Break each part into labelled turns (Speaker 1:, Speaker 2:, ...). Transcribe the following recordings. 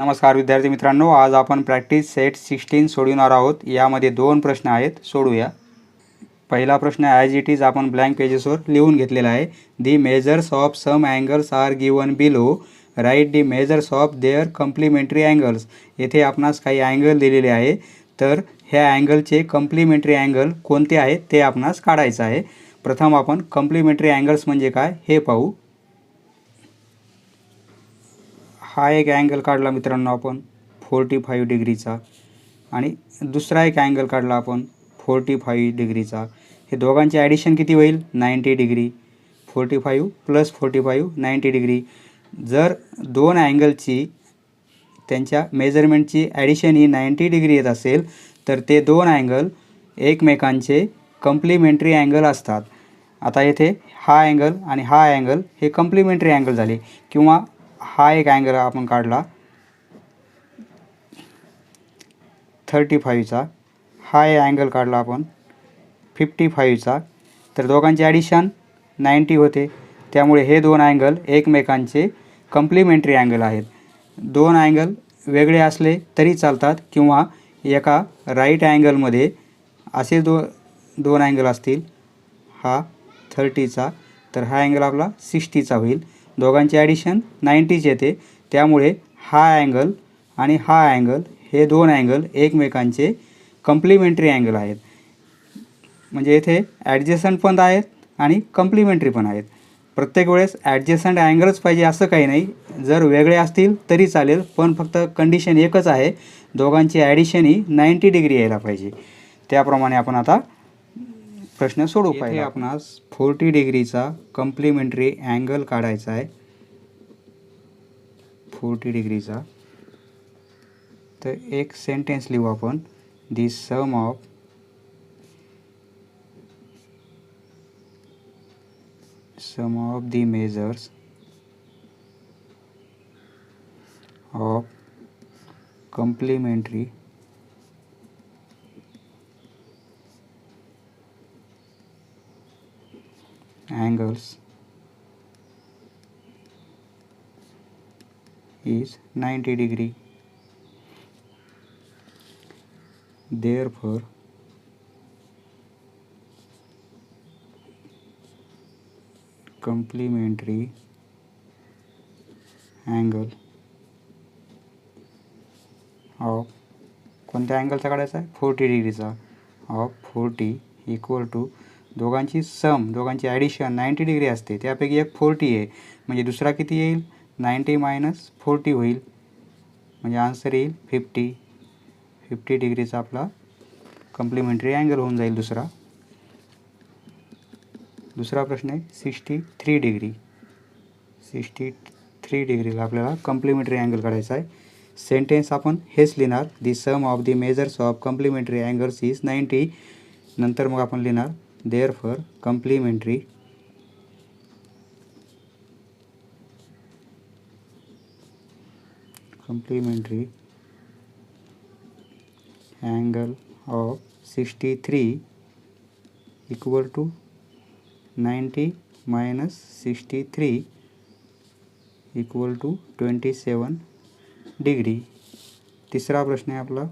Speaker 1: नमस्कार विद्यार्थी मित्रांनो, आज आपण प्रॅक्टिस सेट 16 सोडवणार आहोत। यामध्ये दोन प्रश्न आहेत, सोडूया। पहिला प्रश्न ॲज इट इज आपण ब्लँक पेजेसवर लिहून घेतलेला आहे। The measures of some angles are given below, write the measures of their complementary angles. येथे आपणास काही अँगल दिलेले आहे, तर ह्या अँगलचे कम्प्लिमेंटरी अँगल कोणते आहेत ते आपणास काढायचं आहे। प्रथम आपण कम्प्लिमेंटरी अँगल्स म्हणजे काय हे पाहू। हा एक अँगल काढला मित्रांनो आपण 45 डिग्रीचा, आणि दुसरा एक अँगल काढला आपण 45 डिग्रीचा। हे दोघांचे ॲडिशन किती होईल? 90 डिग्री। 45 plus 45 90 degree. जर दोन अँगलची त्यांच्या मेजरमेंटची ॲडिशन ही 90 डिग्री येत असेल, तर ते दोन अँगल एकमेकांचे कम्प्लिमेंटरी अँगल असतात। आता येथे हा अँगल आणि हा अँगल हे कम्प्लिमेंटरी अँगल झाले, किंवा हा एक अँगल आपण काढला 35चा, हा एक अँगल काढला आपण 55चा, तर दोघांचे ॲडिशन 90 होते, त्यामुळे हे दोन अँगल एकमेकांचे कम्प्लिमेंटरी अँगल आहेत। दोन अँगल वेगळे असले तरी चालतात, किंवा एका राईट अँगलमध्ये असे दोन अँगल असतील, हा 30चा तर हा अँगल आपला 60चा होईल। दोघांचे ॲडिशन 90च येते, त्यामुळे हा अँगल आणि हा अँगल हे दोन अँगल एकमेकांचे कम्प्लिमेंटरी अँगल आहेत। म्हणजे येथे ॲडजसंट पण आहेत आणि कम्प्लिमेंटरी पण आहेत। प्रत्येक वेळेस ॲडजसंट अँगलच पाहिजे असं काही नाही, जर वेगळे असतील तरी चालेल, पण फक्त कंडिशन एकच आहे, दोघांची ॲडिशन ही 90 डिग्री यायला पाहिजे। त्याप्रमाणे आपण आता प्रश्न सोडवू पाहिजे। आपणास 40 डिग्रीचा कम्प्लिमेंटरी अँगल काढायचा आहे, 40 डिग्रीचा। तर एक सेंटेन्स लिहू आपण, the sum of the measures of complementary angles is 90 degree. Therefore, complementary angle of कोणत्या अँगलचा काढायचा आहे? 40 डिग्रीचा। ऑफ 40 इक्वल टू दोघांची दोघांची ॲडिशन 90 डिग्री असते, त्यापैकी एक 40 आहे, म्हणजे दुसरा किती येईल? 90 मायनस 40 होईल, म्हणजे आन्सर येईल 50 डिग्रीचा आपला कम्प्लिमेंटरी अँगल होऊन जाईल दुसरा प्रश्न आहे 63 डिग्री। 63 डिग्रीला आपल्याला कम्प्लिमेंटरी अँगल काढायचा आहे। सेंटेन्स आपण हेच लिहिणार, the sum of the measures of complementary angles is 90। नंतर मग आपण लिहिणार therefore complementary angle of 63 equal to 90 minus 63 equal to 27 degree. तिसरा प्रश्न आहे आपला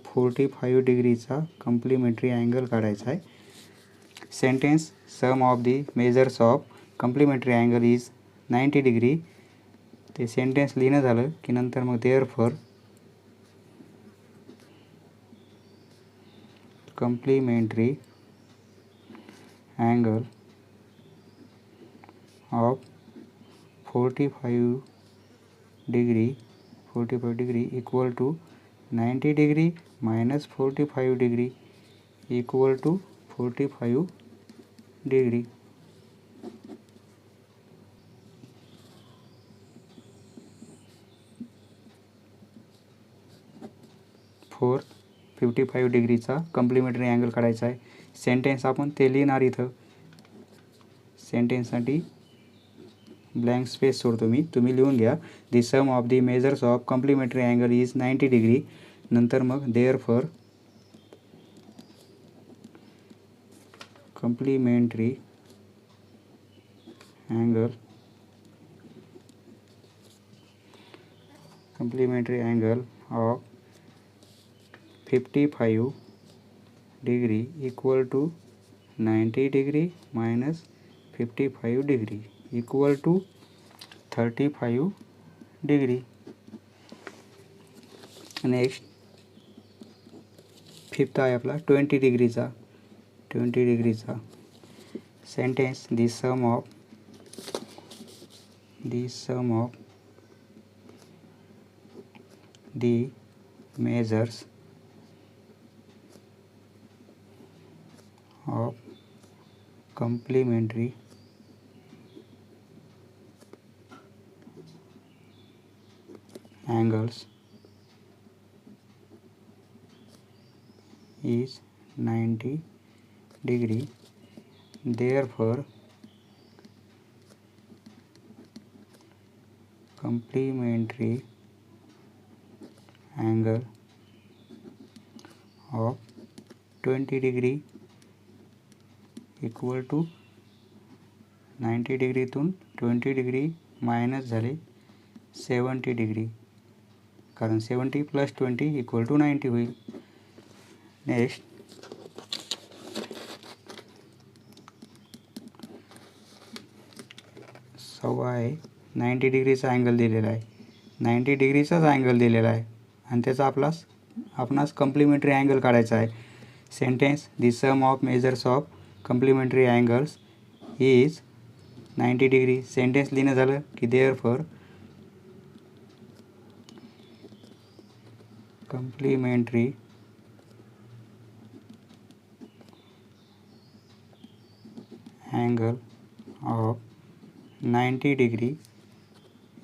Speaker 1: 45 डिग्रीचा कम्प्लिमेंटरी अँगल काढायचा आहे। Sentence sum of the measures of complementary angle is 90 degree. ते सेंटेन्स लिहिणं झालं की नंतर मग therefore complementary angle of 45 degree equal to 90 degree minus 45 degree equal to 45 degree. Fourth 55 डिग्रीचा कम्प्लिमेंटरी अँगल काढायचा आहे। सेंटेन्स आपण ते लिहिणार इथं। सेंटेन्ससाठी ब्लँक स्पेस सोडतो मी, तुम्ही लिहून घ्या, the sum of the measures of complementary angle is 90 degree. नंतर मग therefore complementary angle complementary angle of 55 degree equal to 90 degree minus 55 degree equal to 35 degree. Next fifth आहे आपला 20 डिग्रीचा sentence the sum of the measures of complementary angles is 90 degree. Therefore complementary angle of 20 degree equal to 90 डिग्रीतून 20 degree minus झाले 70 degree, कारण 70 + 20 equal to 90 होईल. Next सव्वा आहे 90 डिग्रीचा angle दिलेला आहे, 90 डिग्रीचाच अँगल दिलेला आहे आणि त्याचा आपणास कम्प्लिमेंटरी अँगल काढायचा आहे. Sentence the sum of measures of complementary angles is 90 degree. Sentence लिहिणं झालं की therefore complementary angle of 90 degree.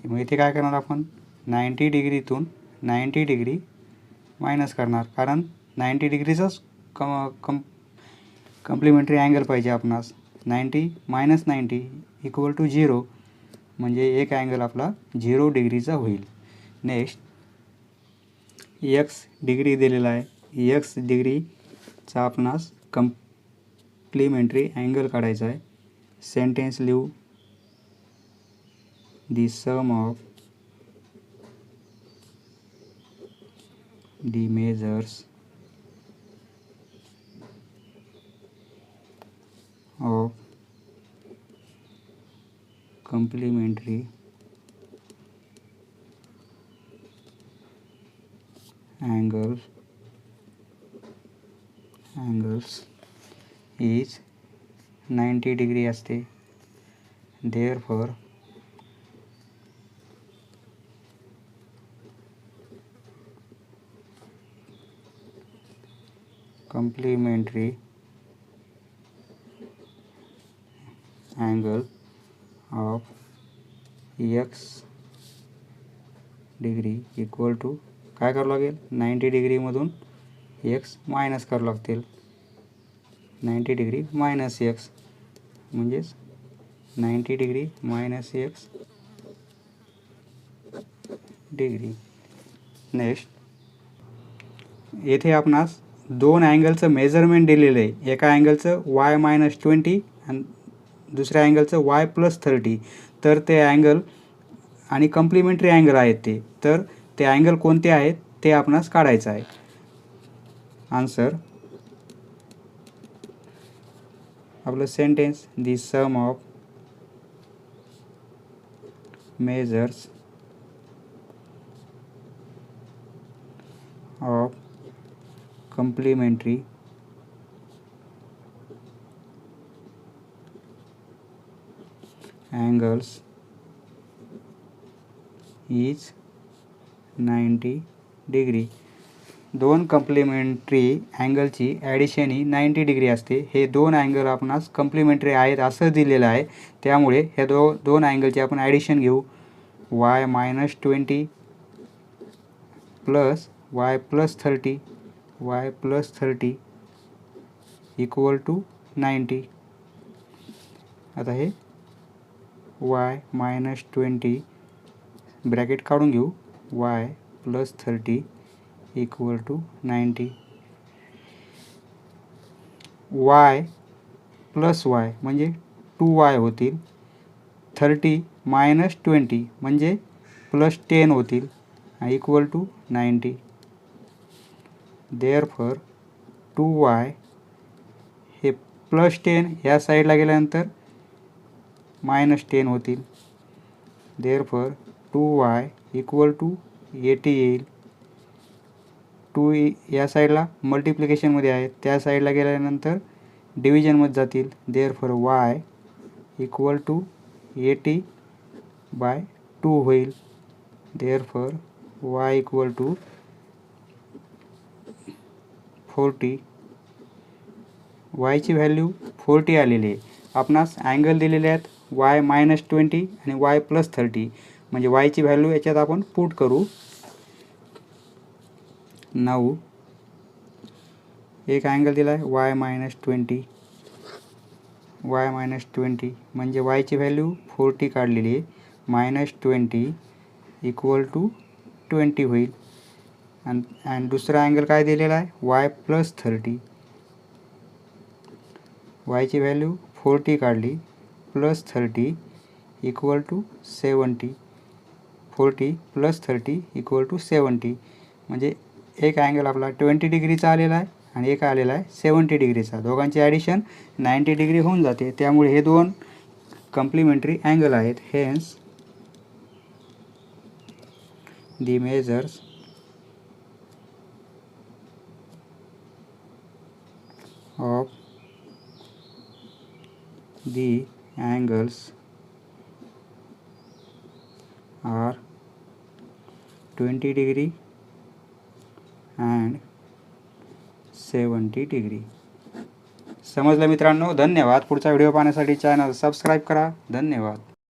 Speaker 1: मग इथे काय करणार आपण 90 डिग्रीतून 90 डिग्री मायनस करणार, कारण 90 डिग्रीचाच कम्प्लिमेंटरी अँगल पाहिजे आपणास. 90 मायनस 90 इक्वल टू 0, म्हणजे एक अँगल आपला 0 डिग्रीचा होईल. नेक्स्ट एक्स डिग्री दिलेला आहे, एक्स डिग्रीचा आपणास कम्प्लिमेंटरी अँगल काढायचा आहे. सेंटेन्स लिहू the sum of the measures of complementary angles is 90 degree असते. therefore complementary angle of x degree equal to काय करावं लागेल 90 डिग्रीमधून x मायनस करावं लागतील. 90 डिग्री मायनस x म्हणजेच 90 degree minus x degree. Next येथे आपणास दोन अँगलचं मेजरमेंट दिलेलं आहे. एका अँगलचं y-20 आणि दुसऱ्या अँगलचं y+30. तर ते अँगल आणि कम्प्लिमेंटरी अँगल आहेत तर ते अँगल कोणते आहेत ते आपणास काढायचं आहे. आन्सर आपलं sentence the sum of measures of complementary angles is 90 degree. दोन कम्प्लिमेंटरी अँगलची ॲडिशन ही 90 डिग्री असते. हे दोन अँगल आपणास कम्प्लिमेंटरी आहेत असं दिलेलं आहे, त्यामुळे हे दोन अँगलची आपण ॲडिशन घेऊ. y-20 plus y+30 equal to 90. आता हे y-20 ब्रॅकेट काढून घेऊ. y+30 equal to 90. y plus y म्हणजे 2y होतील. 30 - 20 म्हणजे +10 होतील. Equal to 90. देअरफॉर 2y हे +10 ह्या साईडला गेल्यानंतर -10 होतील. देअरफॉर 2y इक्वल टू 80 येईल. 2 या साईडला मल्टिप्लिकेशनमध्ये आहे, त्या साईडला गेल्यानंतर डिव्हिजनमध्ये जातील. देअरफॉर y इक्वल टू 80/2 होईल. Therefore y equal to 40. y ची व्हॅल्यू 40 आलेली आहे. आपणास अँगल दिलेले आहेत y -20 आणि y +30, म्हणजे y ची व्हॅल्यू याच्यात आपण पुट करू. नाऊ एक अँगल दिला आहे y -20, म्हणजे y ची व्हॅल्यू 40 काढलेली आहे. -20 इक्वल टू 20 होईल. आणि दुसरा अँगल काय दिलेला आहे y +30. y ची व्हॅल्यू 40 काढली, +30 इक्वल टू 70. 40 + 30 इक्वल टू 70, म्हणजे एक अँगल आपला 20 डिग्रीचा आलेला आहे आणि एक आलेला आहे 70 डिग्रीचा. दोघांची ॲडिशन 90 डिग्री होऊन जाते. त्यामुळे हे दोन कॉम्प्लिमेंटरी अँगल आहेत. Hence the measures of the angles are 20 degree and 70 degree. समजलं मित्रांनो? धन्यवाद. पुढचा व्हिडिओ पाहण्यासाठी चॅनल सबस्क्राईब करा. धन्यवाद.